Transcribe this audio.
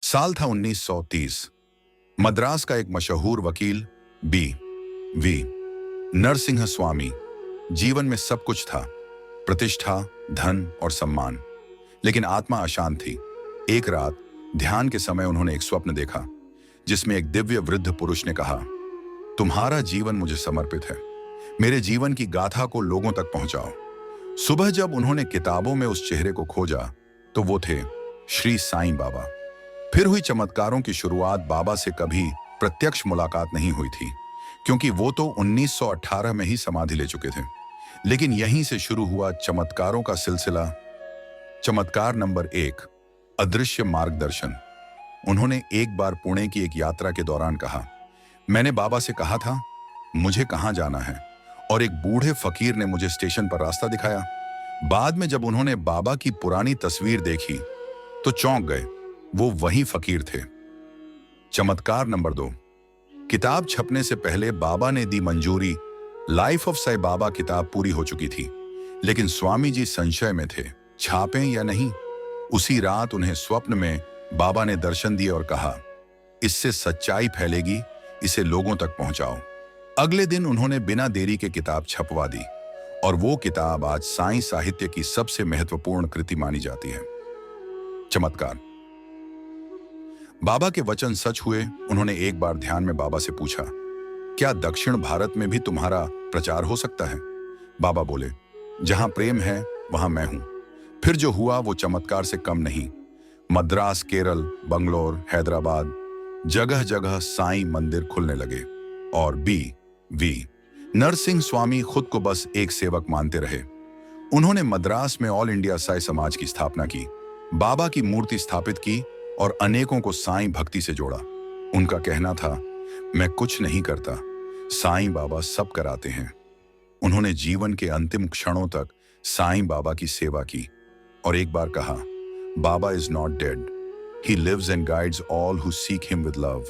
साल था 1930। मद्रास का एक मशहूर वकील बी वी नरसिंह स्वामी। जीवन में सब कुछ था, प्रतिष्ठा, धन और सम्मान, लेकिन आत्मा अशांत थी। एक रात ध्यान के समय उन्होंने एक स्वप्न देखा जिसमें एक दिव्य वृद्ध पुरुष ने कहा, तुम्हारा जीवन मुझे समर्पित है, मेरे जीवन की गाथा को लोगों तक पहुंचाओ। सुबह जब उन्होंने किताबों में उस चेहरे को खोजा तो वो थे श्री साईं बाबा। फिर हुई चमत्कारों की शुरुआत। बाबा से कभी प्रत्यक्ष मुलाकात नहीं हुई थी क्योंकि वो तो 1918 में ही समाधि ले चुके थे, लेकिन यहीं से शुरू हुआ चमत्कारों का सिलसिला। चमत्कार नंबर 1, अदृश्य मार्गदर्शन। उन्होंने एक बार पुणे की एक यात्रा के दौरान कहा, मैंने बाबा से कहा था मुझे कहां जाना है, और एक बूढ़े फकीर ने मुझे स्टेशन पर रास्ता दिखाया। बाद में जब उन्होंने बाबा की पुरानी तस्वीर देखी तो चौंक गए, वो वही फकीर थे। चमत्कार नंबर 2, किताब छपने से पहले बाबा ने दी मंजूरी। लाइफ ऑफ साईं बाबा किताब पूरी हो चुकी थी, लेकिन स्वामी जी संशय में थे, छापें या नहीं। उसी रात उन्हें स्वप्न में बाबा ने दर्शन दिए और कहा, इससे सच्चाई फैलेगी, इसे लोगों तक पहुंचाओ। अगले दिन उन्होंने बिना देरी के किताब छपवा दी और वो किताब आज साईं साहित्य की सबसे महत्वपूर्ण कृति मानी जाती है। चमत्कार। बाबा के वचन सच हुए। उन्होंने एक बार ध्यान में बाबा से पूछा, क्या दक्षिण भारत में भी तुम्हारा प्रचार हो सकता है? बाबा बोले, जहां प्रेम है वहां मैं हूं। फिर जो हुआ वो चमत्कार से कम नहीं। मद्रास, केरल, बंगलोर, हैदराबाद, जगह जगह साईं मंदिर खुलने लगे और बी वी नरसिंह स्वामी खुद को बस एक सेवक मानते रहे। उन्होंने मद्रास में ऑल इंडिया साईं समाज की स्थापना की, बाबा की मूर्ति स्थापित की और अनेकों को साईं भक्ति से जोड़ा। उनका कहना था, मैं कुछ नहीं करता, साईं बाबा सब कराते हैं। उन्होंने जीवन के अंतिम क्षणों तक साईं बाबा की सेवा की और एक बार कहा, Baba is not dead, he lives and guides all who seek him with love.